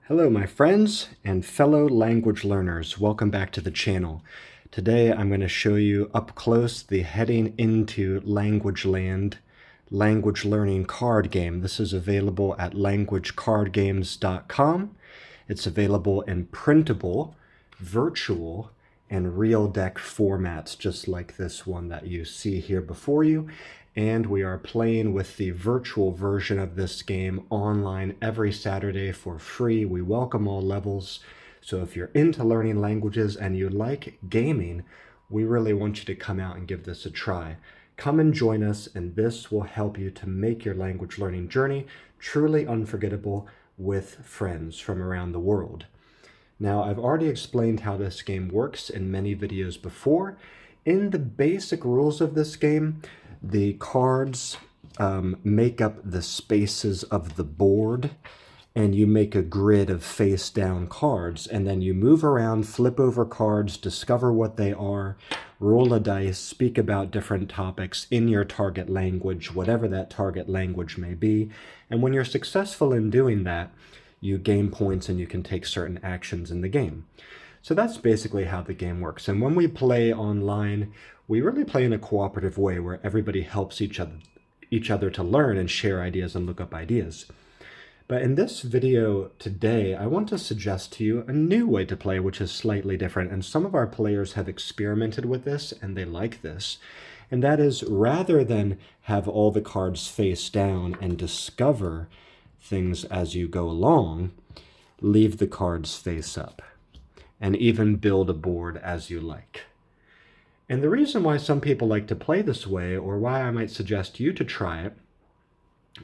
Hello, my friends and fellow language learners. Welcome back to the channel. Today, I'm going to show you up close the Heading into Language Land language learning card game. This is available at languagecardgames.com. It's available in printable, virtual, and real deck formats, just like this one that you see here before you. And we are playing with the virtual version of this game online every Saturday for free. We welcome all levels. So if you're into learning languages and you like gaming, we really want you to come out and give this a try. Come and join us, and this will help you to make your language learning journey truly unforgettable with friends from around the world. Now, I've already explained how this game works in many videos before. In the basic rules of this game, the cards make up the spaces of the board, and you make a grid of face-down cards, and then you move around, flip over cards, discover what they are, roll a dice, speak about different topics in your target language, whatever that target language may be. And when you're successful in doing that, you gain points and you can take certain actions in the game. So that's basically how the game works. And when we play online, we really play in a cooperative way where everybody helps each other to learn and share ideas and look up ideas. But in this video today, I want to suggest to you a new way to play, which is slightly different. And some of our players have experimented with this and they like this. And that is, rather than have all the cards face down and discover things as you go along, leave the cards face up and even build a board as you like. And the reason why some people like to play this way, or why I might suggest you to try it,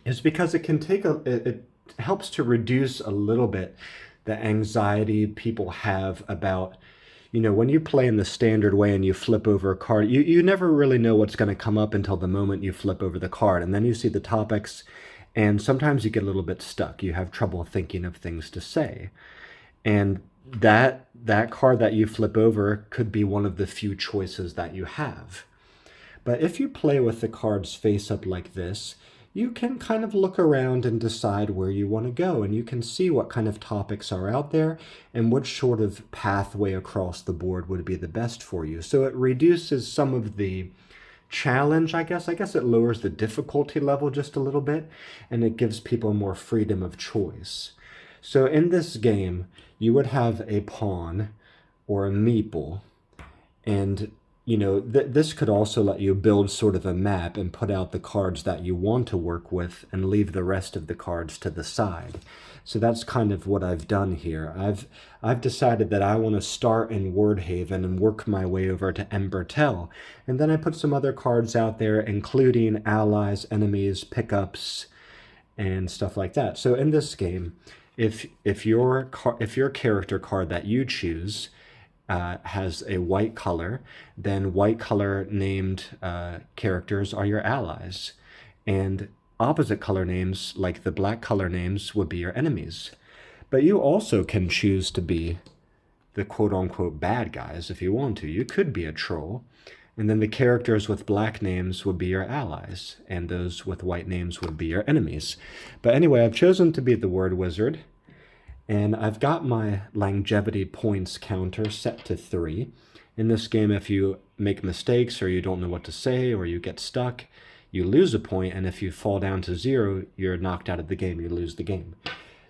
is because it helps to reduce a little bit the anxiety people have about, when you play in the standard way and you flip over a card, you never really know what's going to come up until the moment you flip over the card. And then you see the topics, and sometimes you get a little bit stuck. You have trouble thinking of things to say. And that card that you flip over could be one of the few choices that you have. But if you play with the cards face up like this, you can kind of look around and decide where you want to go, and you can see what kind of topics are out there and which sort of pathway across the board would be the best for you. So it reduces some of the challenge, I guess. It lowers the difficulty level just a little bit, and it gives people more freedom of choice. So in this game, you would have a pawn or a meeple, and this could also let you build sort of a map and put out the cards that you want to work with and leave the rest of the cards to the side. So that's kind of what I've done here. I've decided that I want to start in Wordhaven and work my way over to Embertel. And then I put some other cards out there, including allies, enemies, pickups, and stuff like that. So in this game, if your character card that you choose has a white color, then white color named characters are your allies, and opposite color names, like the black color names, would be your enemies. But you also can choose to be the quote-unquote bad guys if you want to. You could be a troll, and then the characters with black names would be your allies, and those with white names would be your enemies. But anyway, I've chosen to be the word wizard, and I've got my longevity points counter set to 3. In this game, if you make mistakes or you don't know what to say or you get stuck, you lose a point, and if you fall down to 0, you're knocked out of the game, you lose the game.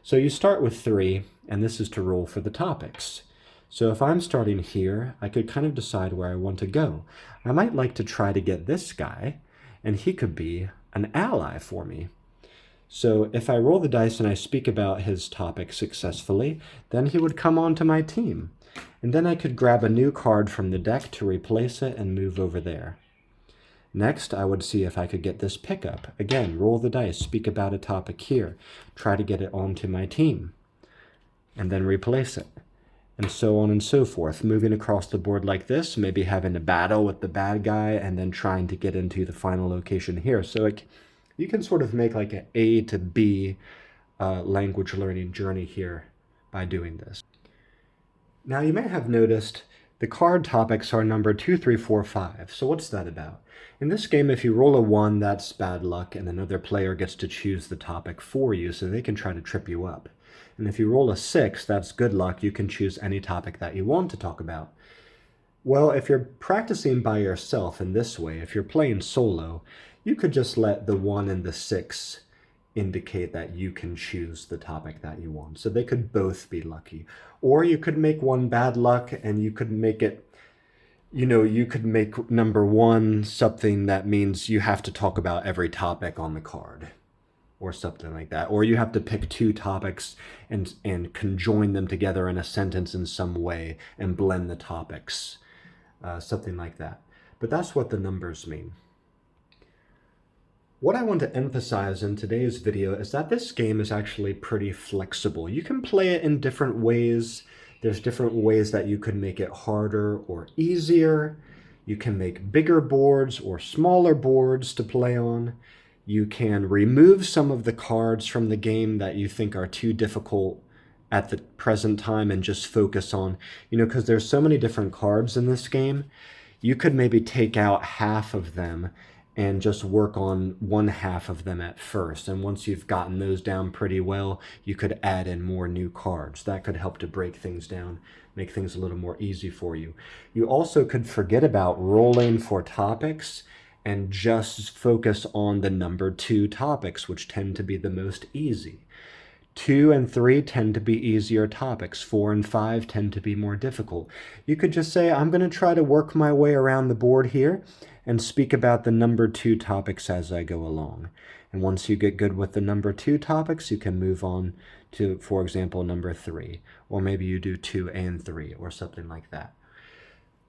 So you start with 3, and this is to roll for the topics. So if I'm starting here, I could kind of decide where I want to go. I might like to try to get this guy, and he could be an ally for me. So if I roll the dice and I speak about his topic successfully, then he would come onto my team. And then I could grab a new card from the deck to replace it and move over there. Next, I would see if I could get this pickup. Again, roll the dice, speak about a topic here, try to get it onto my team, and then replace it. And so on and so forth, moving across the board like this, maybe having a battle with the bad guy, and then trying to get into the final location here. So you can sort of make like an A to B language learning journey here by doing this. Now, you may have noticed the card topics are numbered 2, 3, 4, 5. So what's that about? In this game, if you roll a 1, that's bad luck, and another player gets to choose the topic for you, so they can try to trip you up. And if you roll a 6, that's good luck. You can choose any topic that you want to talk about. Well, if you're practicing by yourself in this way, if you're playing solo, you could just let the 1 and the 6 indicate that you can choose the topic that you want. So they could both be lucky. Or you could make one bad luck and you could make it, you could make number 1 something that means you have to talk about every topic on the card or something like that. Or you have to pick 2 topics and conjoin them together in a sentence in some way and blend the topics. Something like that. But that's what the numbers mean. What I want to emphasize in today's video is that this game is actually pretty flexible. You can play it in different ways. There's different ways that you could make it harder or easier. You can make bigger boards or smaller boards to play on. You can remove some of the cards from the game that you think are too difficult at the present time and just focus on, because there's so many different cards in this game, you could maybe take out half of them and just work on one half of them at first. And once you've gotten those down pretty well, you could add in more new cards. That could help to break things down, make things a little more easy for you. You also could forget about rolling for topics and just focus on the number 2 topics, which tend to be the most easy. 2 and 3 tend to be easier topics. 4 and 5 tend to be more difficult. You could just say, I'm going to try to work my way around the board here and speak about the number 2 topics as I go along. And once you get good with the number 2 topics, you can move on to, for example, number 3. Or maybe you do 2 and 3 or something like that.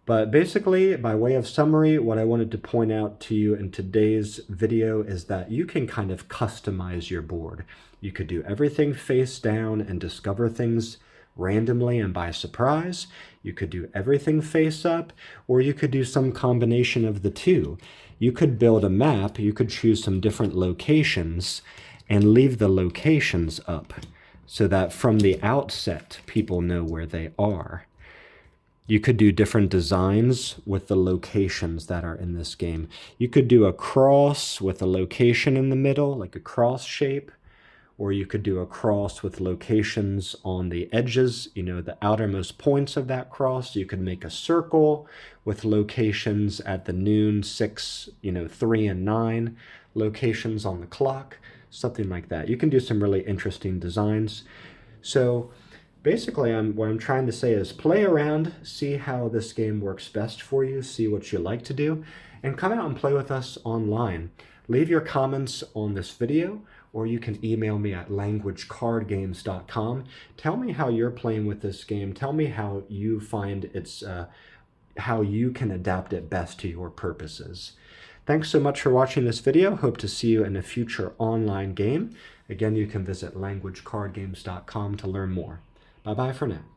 But basically, by way of summary, what I wanted to point out to you in today's video is that you can kind of customize your board. You could do everything face down and discover things randomly and by surprise. You could do everything face up, or you could do some combination of the 2. You could build a map, you could choose some different locations and leave the locations up so that from the outset, people know where they are. You could do different designs with the locations that are in this game. You could do a cross with a location in the middle, like a cross shape, or you could do a cross with locations on the edges, the outermost points of that cross. You could make a circle with locations at the noon, 6, 3 and 9 locations on the clock, something like that. You can do some really interesting designs. So basically, what I'm trying to say is play around, see how this game works best for you, see what you like to do, and come out and play with us online. Leave your comments on this video, or you can email me at languagecardgames.com. Tell me how you're playing with this game. Tell me how you find how you can adapt it best to your purposes. Thanks so much for watching this video. Hope to see you in a future online game. Again, you can visit languagecardgames.com to learn more. Bye-bye for now.